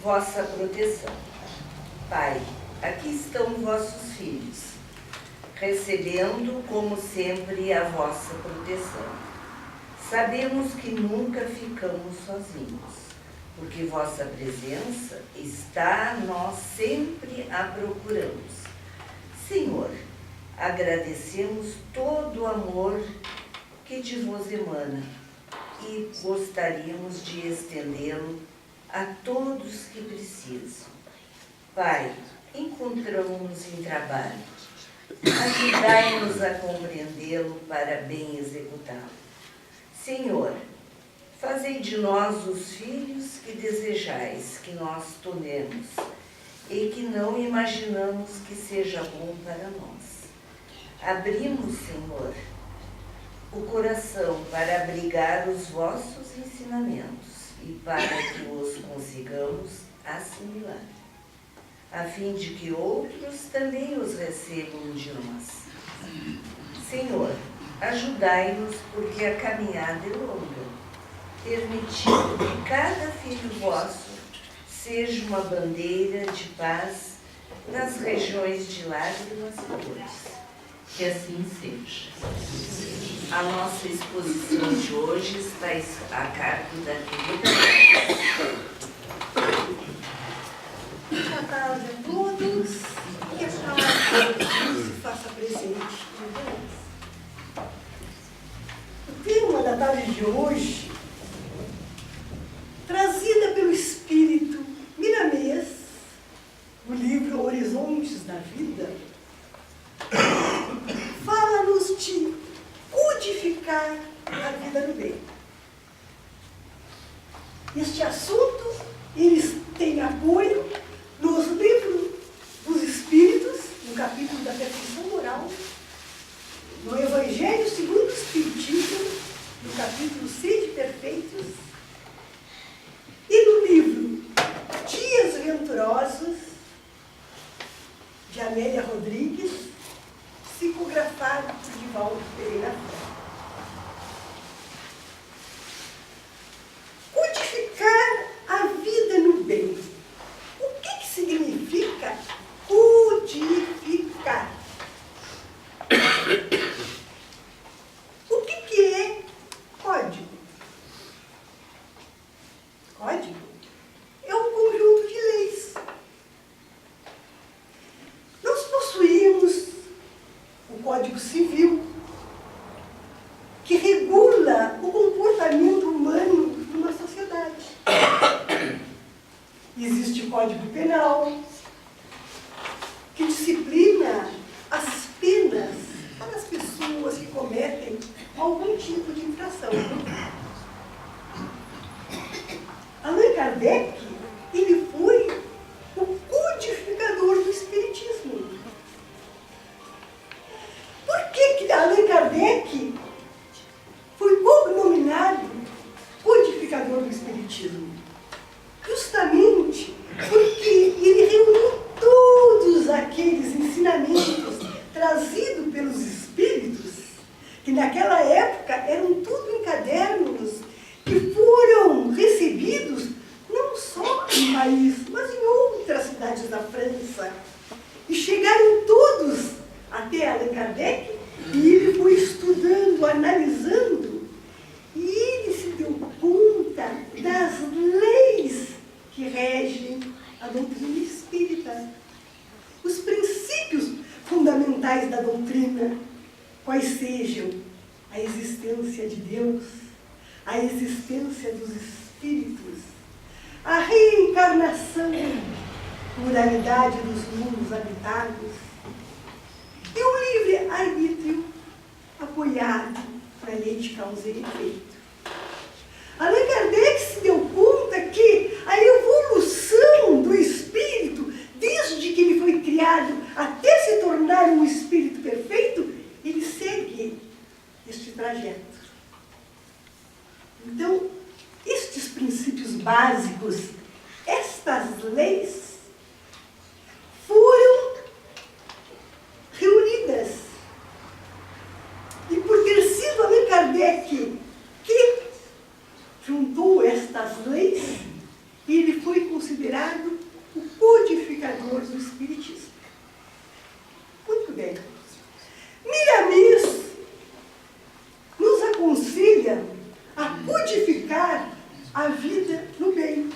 vossa proteção. Pai, aqui estão vossos filhos, recebendo, como sempre, a vossa proteção. Sabemos que nunca ficamos sozinhos, porque vossa presença está, nós sempre a procuramos. Senhor, agradecemos todo o amor que de vos emana e gostaríamos de estendê-lo a todos que precisam. Pai, encontramos-nos em trabalho. Ajudai-nos a compreendê-lo para bem executá-lo. Senhor, fazei de nós os filhos que desejais que nós tornemos e que não imaginamos que seja bom para nós. Abrimos, Senhor, o coração para abrigar os vossos ensinamentos e para que os consigamos assimilar, a fim de que outros também os recebam de nós. Senhor, ajudai-nos, porque a caminhada é longa, permitindo que cada filho vosso seja uma bandeira de paz nas regiões de lágrimas e dores. Que assim seja. A nossa exposição de hoje está a cargo da querida. Boa tarde a todos e a palavra se faça presente. O tema da tarde de hoje, trazida pelo Espírito Miramês, no livro Horizontes da Vida, fala-nos de codificar a vida no bem. Este assunto, eles têm apoio nos livros dos Espíritos, no capítulo da perfeição moral, no Evangelho segundo o Espiritismo, no capítulo 6 de Perfeitos, e no livro Dias Venturosos, de Amélia Rodrigues, psicografado por Divaldo Pereira. Codificar a vida no bem. O que significa codificar? O que é código? Código é um conjunto de leis. Nós possuímos o Código Civil, que regula o comportamento humano numa sociedade. Existe o Código Penal, que disciplina as penas para as pessoas que cometem algum tipo de infração. Allan Kardec, ele foi o codificador do Espiritismo. Por que Allan Kardec foi cognominado codificador do Espiritismo? Justamente porque ele reuniu todos aqueles ensinamentos trazidos pelos Espíritos, que naquela época eram tudo em cadernos, que foram recebidos não só em Paris, mas em outras cidades da França. E chegaram todos até Allan Kardec, e ele foi estudando, analisando, e ele se deu conta das leis que regem a doutrina espírita. Os princípios fundamentais da doutrina, quais sejam a existência de Deus, a existência dos espíritos, a reencarnação, pluralidade dos mundos habitados, e o livre-arbítrio apoiado na lei de causa e efeito. Allan Kardec se deu conta que a evolução do espírito, desde que ele foi criado até se tornar um espírito perfeito, ele segue este trajeto. Então, estes princípios básicos, estas leis, foram reunidas. E por ter sido Allan Kardec que juntou estas leis, ele foi considerado considerado o codificador do Espiritismo. Muito bem. Miramis nos aconselha a codificar a vida no bem.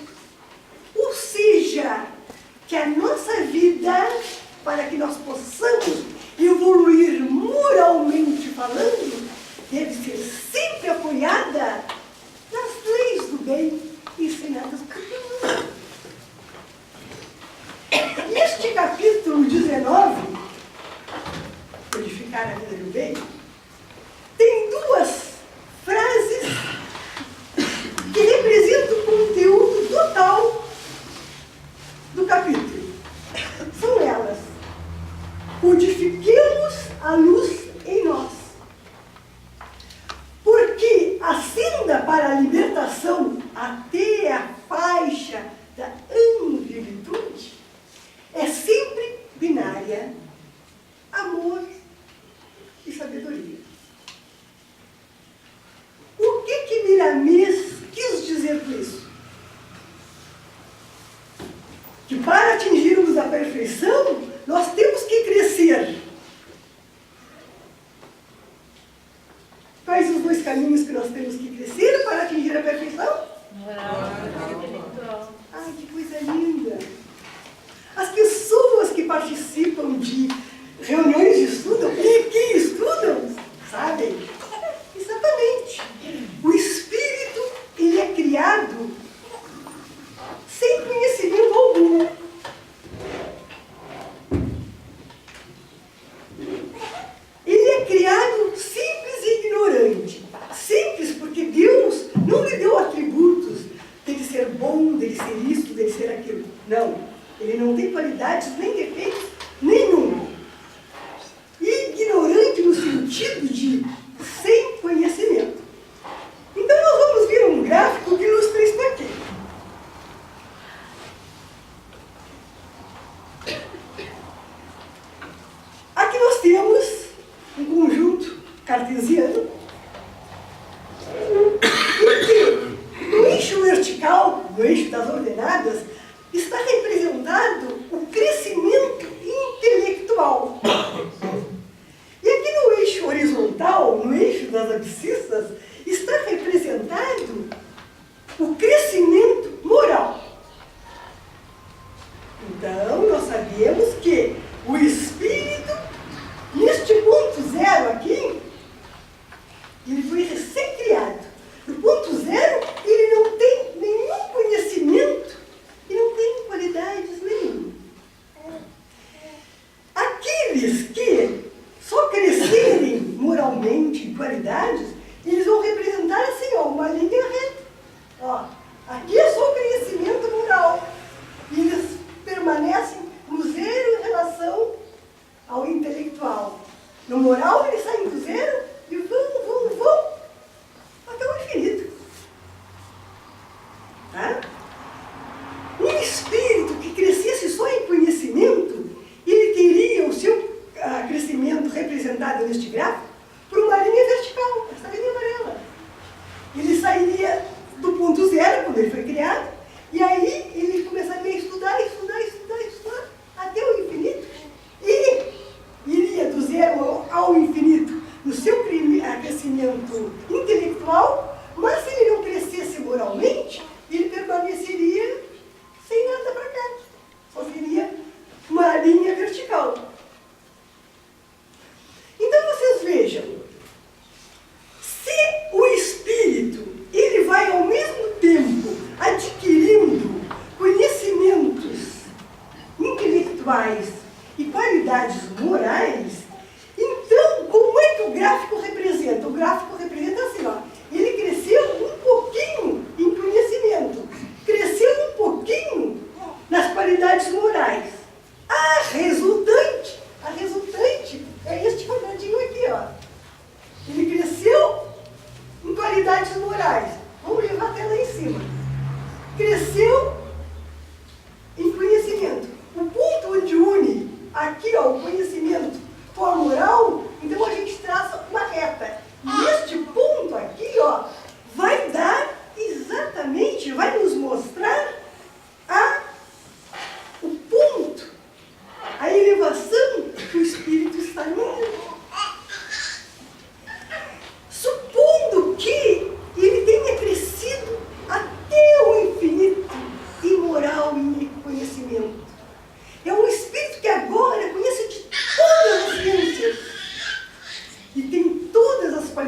Ou seja, que a nossa vida, para que nós possamos evoluir moralmente falando, deve ser sempre apoiada nas leis do bem ensinadas por Deus. Neste capítulo 19, codificar a vida do bem, tem duas frases que representam o conteúdo total do capítulo. São elas: codifiquemos a luz em nós. Porque a senda para a libertação até a faixa da angelitude é sempre binária: amor e sabedoria. O que Miramis quis dizer com isso? Que para atingirmos a perfeição, nós temos que crescer. Quais os dois caminhos que nós temos que crescer para atingir a perfeição? Ai, que coisa linda! As pessoas que participam de reuniões de estudo e que estudam, sabem? Exatamente. O espírito, ele é criado sem conhecimento algum. Ele é criado simples e ignorante. Simples porque Deus não lhe deu atributos dele ser bom, dele ser isso, dele ser aquilo. Não. Ele não tem qualidades nem defeitos nenhum. Ignorante no sentido de sem conhecimento. Então nós vamos ver um gráfico que ilustra isso aqui. Aqui nós temos um conjunto cartesiano em que no eixo vertical, no eixo das ordenadas, está representado o crescimento intelectual. E aqui no eixo horizontal, no eixo das abscissas, está representado o crescimento moral. Então, nós sabemos que o espírito, neste ponto zero aqui, ele foi recém-criado. No ponto zero, ele não tem nenhum conhecimento e não tem qualidades nenhuma. Aqueles que só crescerem moralmente em qualidades, eles vão representar assim, ó, uma linha reta. Ó, aqui é só o conhecimento moral. E eles permanecem no zero em relação ao intelectual. No moral, eles saem do zero e vão até o infinito. Tá? Um espírito que crescesse só em conhecimento, ele teria o seu crescimento representado neste gráfico por uma linha vertical, essa linha amarela. Ele sairia do ponto zero, quando ele foi criado, e aí ele começaria a estudar, até o infinito, e iria do zero ao infinito no seu crescimento intelectual, mas se ele não crescesse moralmente, ele permaneceria sem nada para cá. Só seria uma linha vertical. Então vocês vejam, se o espírito ele vai ao mesmo tempo adquirindo conhecimentos intelectuais e qualidades morais, então como é que o gráfico representa? O gráfico representa assim, ó, ele cresceu um pouquinho em conhecimento, cresceu um pouquinho nas qualidades morais. A resultante é este quadradinho aqui, ó. Ele cresceu em qualidades morais. Vamos levar até lá em cima. Cresceu em conhecimento. O ponto onde une aqui, ó, o conhecimento com a moral, então a gente traça uma reta. E este ponto aqui, ó, vai dar exatamente, vai nos mostrar a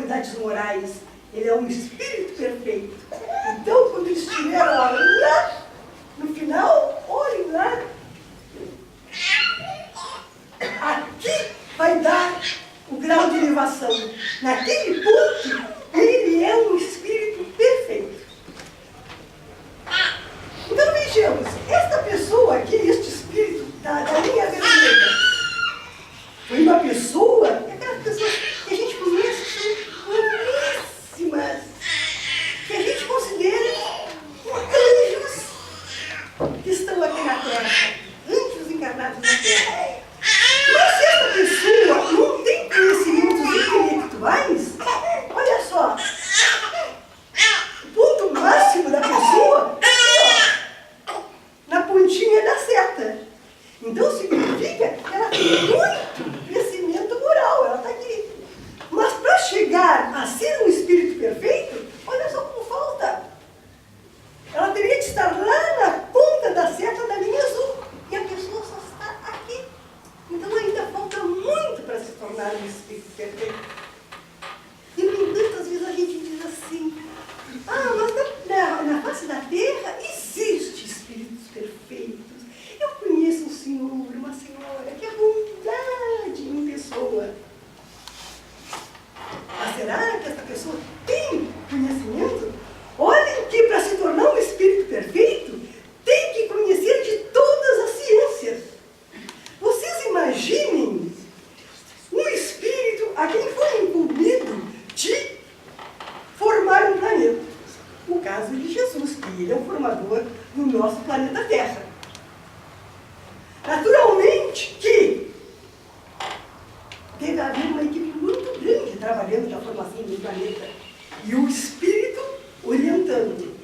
qualidades morais. Ele é um espírito perfeito. Então, quando eles estiveram lá, no final, olhem lá. Aqui vai dar o grau de elevação. Naquele ponto, ele é um espírito perfeito. Então vejamos, esta pessoa aqui, este espírito da linha vermelha, foi uma pessoa, aquelas pessoas que a gente conhece, são novíssimas, que a gente considera anjos que estão aqui na Terra, anjos encarnados na Terra. Mas se essa pessoa não tem conhecimentos intelectuais, olha só, o ponto máximo da pessoa é aqui, ó, na pontinha da seta. Então significa que ela tem muito crescimento moral, ela está aqui. Mas para chegar a ser um espírito perfeito, olha só como falta. Ela teria que estar lá na ponta da seta da linha azul. E a pessoa só está aqui. Então ainda falta muito para se tornar um espírito perfeito. E no entanto, às vezes a gente diz assim, mas na face da terra existe espíritos perfeitos. Eu conheço um senhor, uma senhora, que é bondade em pessoa. Mas será que essa pessoa tem conhecimento? Olhem que para se tornar um espírito perfeito, tem que conhecer de todas as ciências. Vocês imaginem um espírito a quem foi incumbido de formar um planeta. O caso de Jesus, que ele é o formador do nosso planeta Terra. Naturalmente que deve haver uma equipe muito grande trabalhando na formação do planeta. E o espírito orientando.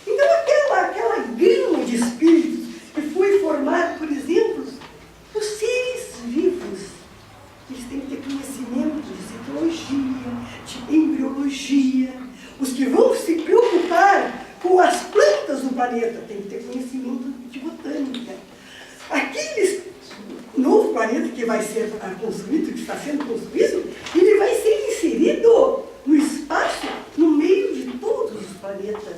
Então aquela gama de espíritos que foi formado, por exemplo, os seres vivos, eles têm que ter conhecimento de citologia, de embriologia. Os que vão se preocupar com as plantas do planeta têm que ter conhecimento de botânica. Aqueles novo planeta que vai ser construído, que está sendo construído, ele vai ser inserido no espaço, no meio de todos os planetas.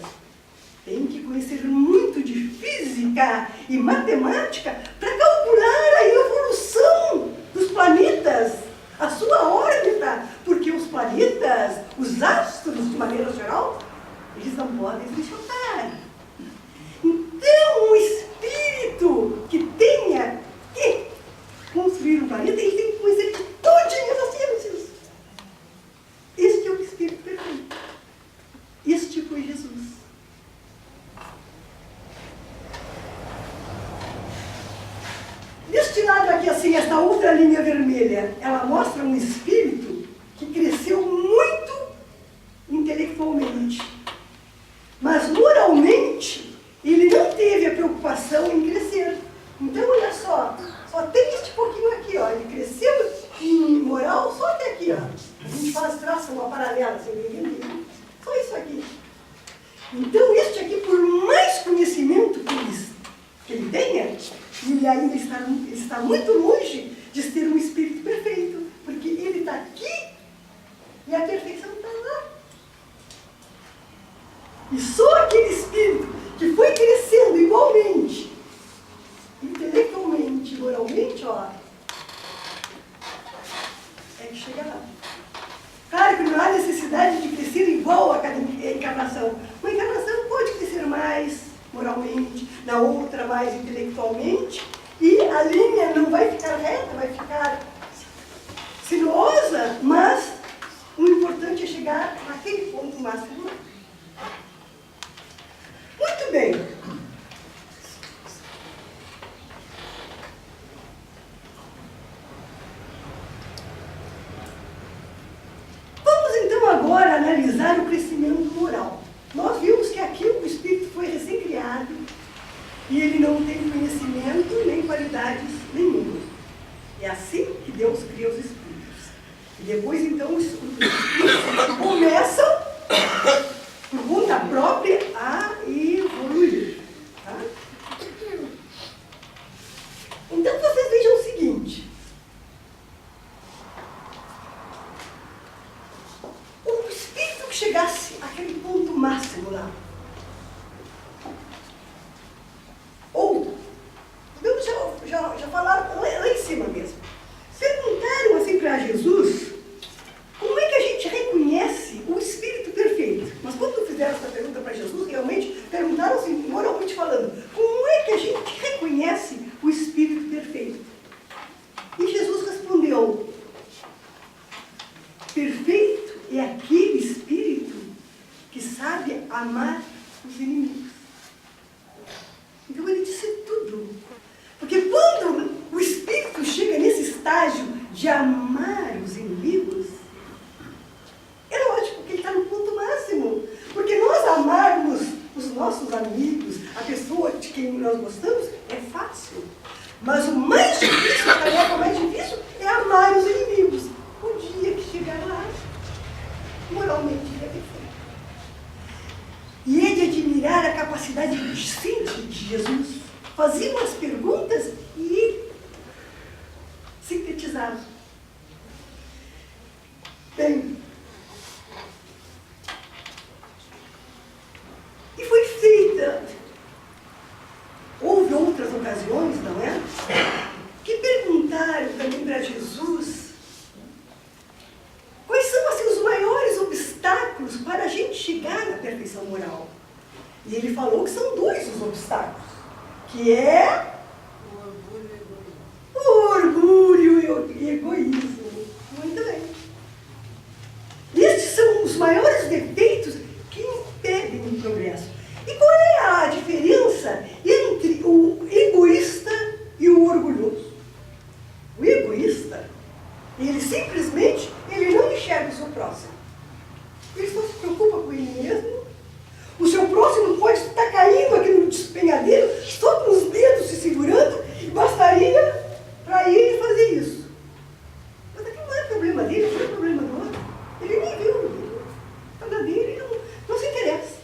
Tem que conhecer muito de física e matemática para calcular a evolução dos planetas, a sua órbita, porque os planetas, os astros, de maneira geral, eles não podem se chocar. Então, um espírito que tenha que construir um planeta, ele tem que conhecer de todinhas as ciências. Este é o espírito perfeito. Este foi Jesus. Deste lado aqui, assim, esta outra linha vermelha, ela mostra um espírito que cresceu muito intelectualmente. Mas moralmente, ele não teve a preocupação em crescer. Então, olha só tem este pouquinho aqui, ó. Ele cresceu em moral só até aqui, ó. A gente traça uma paralela, assim, só isso aqui. Então, este aqui, por mais conhecimento que ele tenha, ele ainda está muito longe de ser um espírito perfeito, porque ele está aqui e a perfeição está lá. E só aquele espírito que foi crescendo igualmente, intelectualmente, moralmente, ó, é que chega lá. Claro que não há necessidade de crescer igual a cada encarnação. Uma encarnação pode crescer mais moralmente, na outra mais intelectualmente, e a linha não vai ficar reta, vai ficar sinuosa, mas o importante é chegar naquele ponto máximo. Muito bem. Vamos então agora analisar o crescimento moral. Nós vimos que aqui o espírito foi recém-criado e ele não tem conhecimento nem qualidades nenhuma. É assim que Deus cria os espíritos. E depois então os espíritos começam, por conta própria, a evoluir. Tá? Então vocês vejam o seguinte. O que chegasse àquele ponto máximo lá? Ou, podemos já falar lá em cima mesmo. Perguntaram assim para Jesus, como é que a gente reconhece o Espírito perfeito? Mas quando fizeram essa pergunta para Jesus, realmente perguntaram assim, moralmente falando, como é que a gente reconhece o Espírito perfeito? E Jesus respondeu, perfeito é aquele Espírito que sabe amar os inimigos. Então ele disse tudo. Porque quando o Espírito chega nesse estágio de amar os inimigos, é lógico que ele está no ponto máximo. Porque nós amarmos os nossos amigos, a pessoa de quem nós gostamos, é fácil. Mas o mais difícil, a tarefa mais difícil, é amar os inimigos. O dia que chegar lá, moralmente ele é perfeito. E é de admirar a capacidade de Jesus. Fazia umas perguntas e sintetizava. Bem, e foi feita. Houve outras ocasiões, não é? Que perguntaram também para Jesus quais são assim, os maiores obstáculos para a gente chegar na perfeição moral. E ele falou que são dois os obstáculos, que é o orgulho e o egoísmo. Muito bem. Estes são os maiores defeitos que impedem o progresso. E qual é a diferença entre o egoísta e o orgulhoso? O egoísta, ele simplesmente não enxerga o seu próximo. Ele só se preocupa com ele mesmo. O seu próximo pode estar caindo aqui no despenhadeiro, só com os dedos se segurando, e bastaria para ele fazer isso. Mas aquilo não é problema dele, não é problema do outro. Ele nem viu, nada dele, não se interessa.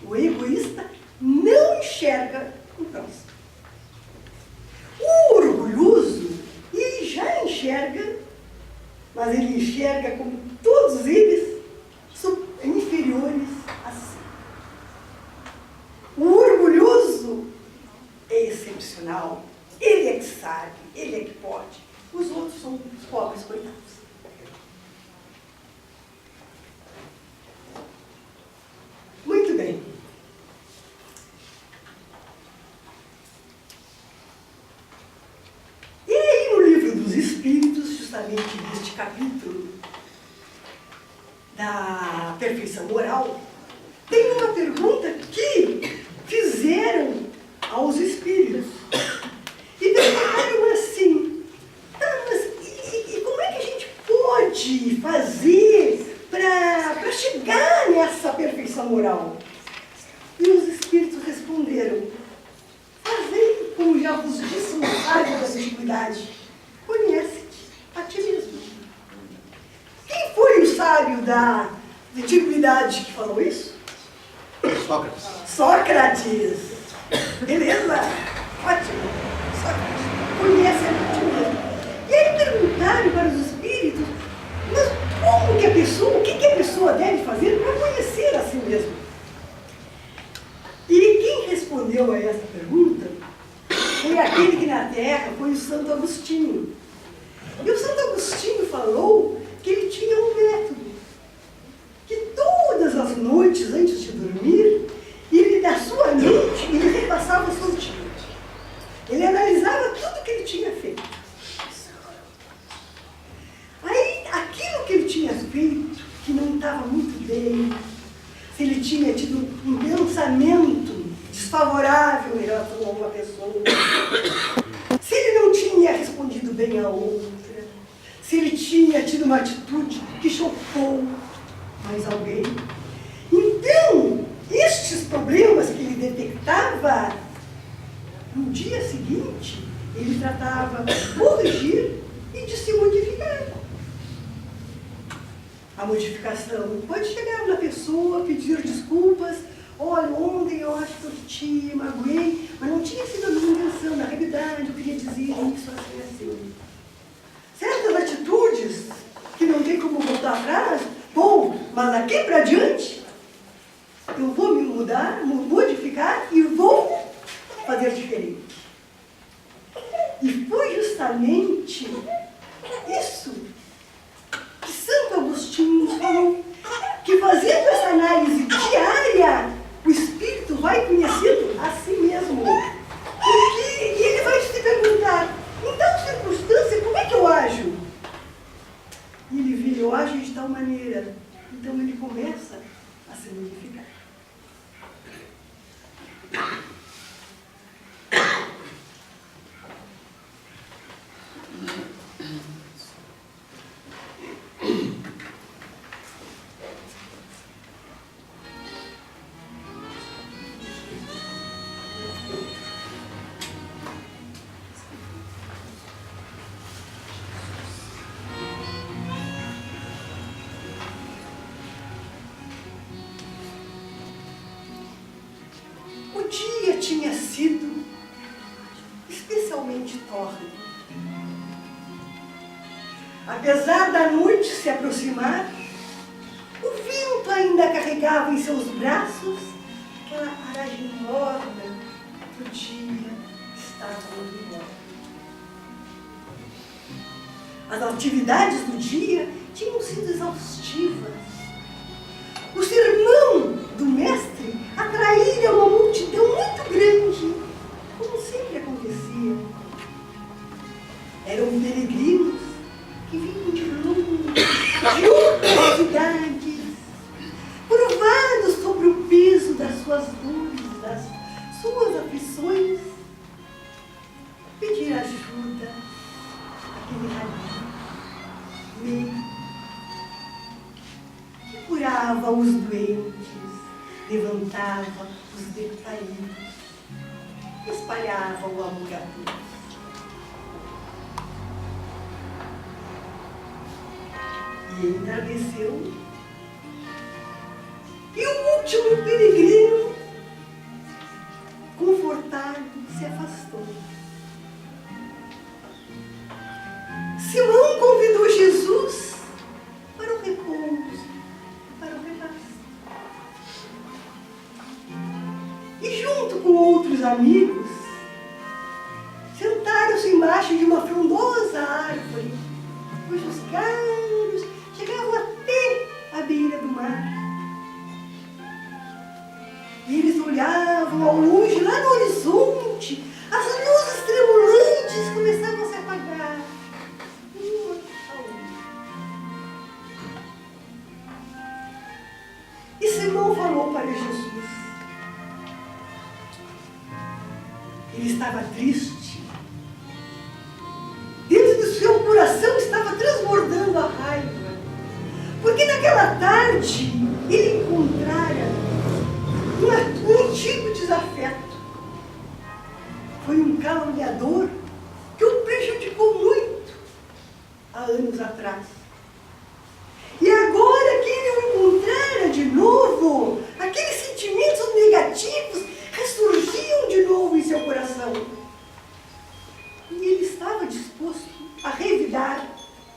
O egoísta não enxerga o próximo. O orgulhoso, ele já enxerga, mas ele enxerga como todos eles inferiores a si. O orgulhoso é excepcional, ele é que sabe, ele é que pode. Os outros são os pobres coitados. Muito bem. E aí no livro dos Espíritos, justamente neste capítulo da perfeição moral, tem uma pergunta que fizeram aos espíritos. E perguntaram assim, mas e como é que a gente pode fazer para chegar nessa perfeição moral? E os espíritos responderam, fazei como já vos disse no sábio da antiguidade, conhece-te a ti mesmo. Quem foi o sábio da antiguidade que falou isso? Sócrates. Sócrates. Beleza? Ótimo. Sócrates. Conhece a ti mesmo. E aí perguntaram para os espíritos, mas como que a pessoa, o que a pessoa deve fazer para conhecer a si mesmo? E quem respondeu a essa pergunta foi aquele que na Terra foi o Santo Agostinho. E o Santo Agostinho falou que ele tinha um método, que todas as noites, antes de dormir, ele, da sua mente, ele repassava o seu dia. Ele analisava tudo que ele tinha feito. Aí, aquilo que ele tinha feito, que não estava muito bem, se ele tinha tido um pensamento desfavorável em relação a uma pessoa, se ele não tinha respondido bem a outra, se ele tinha tido uma atitude que chocou mais alguém. Então, estes problemas que ele detectava, no dia seguinte, ele tratava de corrigir e de se modificar. A modificação pode chegar na pessoa, pedir desculpas. Olha, ontem eu acho que eu te magoei, mas não tinha sido a minha intenção. Na realidade, eu queria dizer isso assim. Certas atitudes que não tem como voltar atrás, bom, Mas daqui para diante, eu vou me mudar, modificar e vou fazer diferente. E foi justamente isso que Santo Agostinho nos falou, que fazendo essa análise diária, o espírito vai conhecendo a si mesmo. Porque ele vai se perguntar, em tal circunstância, como é que eu ajo? E ele vê, eu ajo de tal maneira. Então ele começa a se modificar. O dia tinha sido especialmente tórrido. Apesar da noite se aproximar, o vento ainda carregava em seus braços aquela aragem morna que o dia estava iluminando. As atividades do dia tinham sido exaustivas. O sermão do mestre atraía uma multidão muito grande, como sempre acontecia. Eram peregrinos que vinham de longe, de outras cidades, provados sobre o peso das suas dores, das suas aflições, pedir ajuda àquele rabi, que curava os doentes, levantava os decaídos, espalhava o amor a todos. E entardeceu, e o último peregrino, confortado, se afastou. Simão convidou Jesus para o repouso, para o repasto. E junto com outros amigos, sentaram-se embaixo de uma frondosa árvore, cujos galhos chegavam até a beira do mar. E eles olhavam ao longe, lá no horizonte, as luzes tremulantes começavam a se apagar, uma a outra. E Simão falou para Jesus. Ele estava triste. Dentro do seu coração estava transbordando a raiva. Porque naquela tarde ele encontrara um antigo desafeto. Foi um caluniador que o prejudicou muito há anos atrás. E agora que ele o encontrara de novo, aqueles sentimentos negativos ressurgiam de novo em seu coração. E ele estava disposto a revidar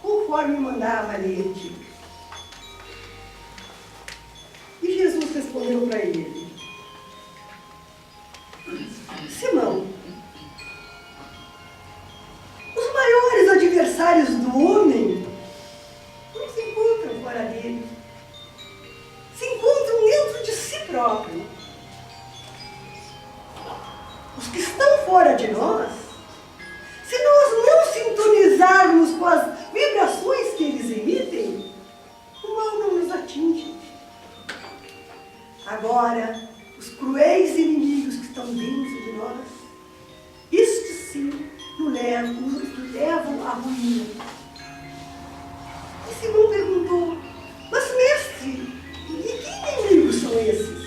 conforme mandava a lei antiga. E Jesus respondeu para ele: Simão, os maiores adversários do homem não se encontram fora dele, se encontram dentro de si próprio. Os que estão fora de nós, se nós não sintonizarmos com as vibrações que eles emitem, o mal não nos atinge. Agora, os cruéis inimigos que estão dentro de nós, estes sim nos levam à ruína. E Simão perguntou: mas mestre, e que inimigos são esses?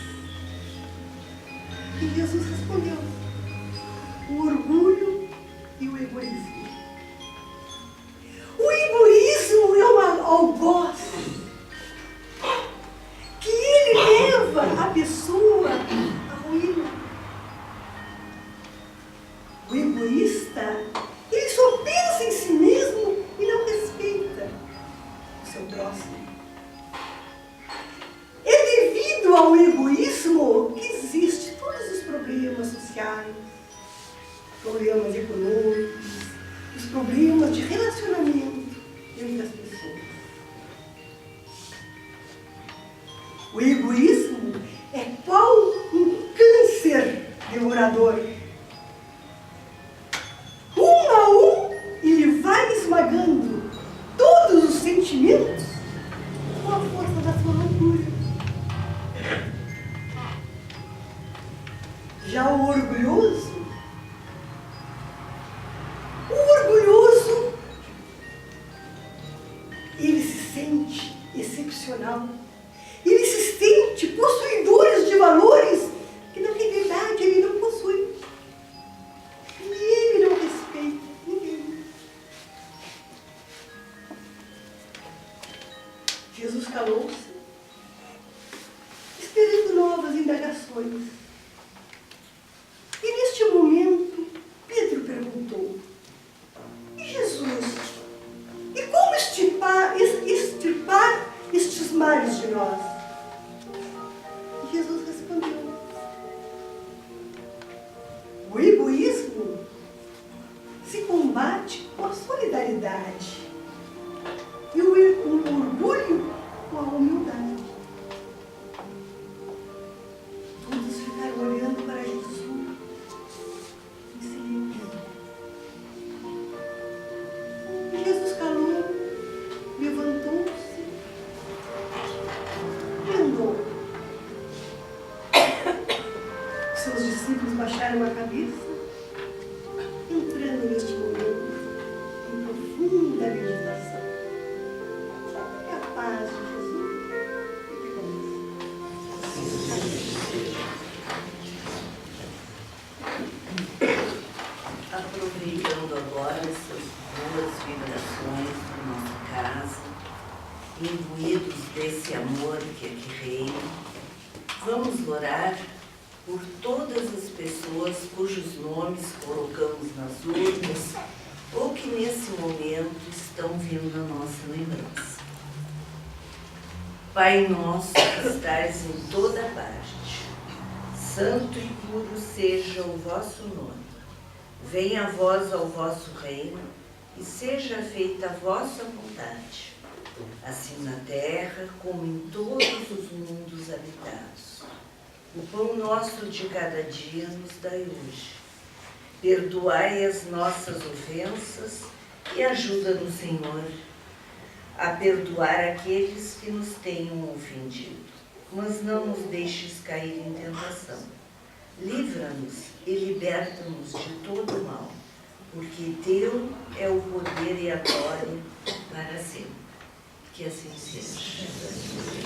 E Jesus respondeu: o orgulho e o egoísmo. O egoísmo é um algoz que ele leva a pessoa à ruína. O egoísta, ele só pensa em si mesmo e não respeita o seu próximo. ao egoísmo que existe todos os problemas sociais, problemas econômicos, os problemas de relacionamento entre as pessoas. O egoísmo é qual um câncer devorador. Um a um, ele vai esmagando todos os sentimentos com a força da sua loucura. Já o orgulhoso, ele se sente excepcional. Ele se sente possuidor de valores que, na realidade, ele não possui. E ele não respeita ninguém. Jesus calou-se, esperando novas indagações. E neste momento, Pedro perguntou: e Jesus? E como extirpar estes males de nós? E Jesus respondeu: o egoísmo se combate com a solidariedade e o orgulho com a humildade. Todos ficaram olhando para Jesus em silêncio. E Jesus calou, levantou-se e andou. Seus discípulos baixaram a cabeça, entrando neste momento em profunda meditação. Que a paz de Jesus fique conosco. Aproveitando agora essas boas vibrações da nossa casa, imbuídos desse amor que aqui reina, vamos orar por todas as pessoas cujos nomes colocamos nas urnas ou que nesse momento estão vindo à nossa lembrança. Pai nosso que estais em toda parte, santo e puro seja o vosso nome. Venha a vós ao vosso reino e seja feita a vossa vontade, assim na terra como em todos os mundos habitados. O pão nosso de cada dia nos dai hoje. Perdoai as nossas ofensas e ajuda-nos, Senhor, a perdoar aqueles que nos tenham ofendido. Mas não nos deixes cair em tentação. Livra-nos e liberta-nos de todo mal, porque teu é o poder e a glória para sempre. Que assim seja.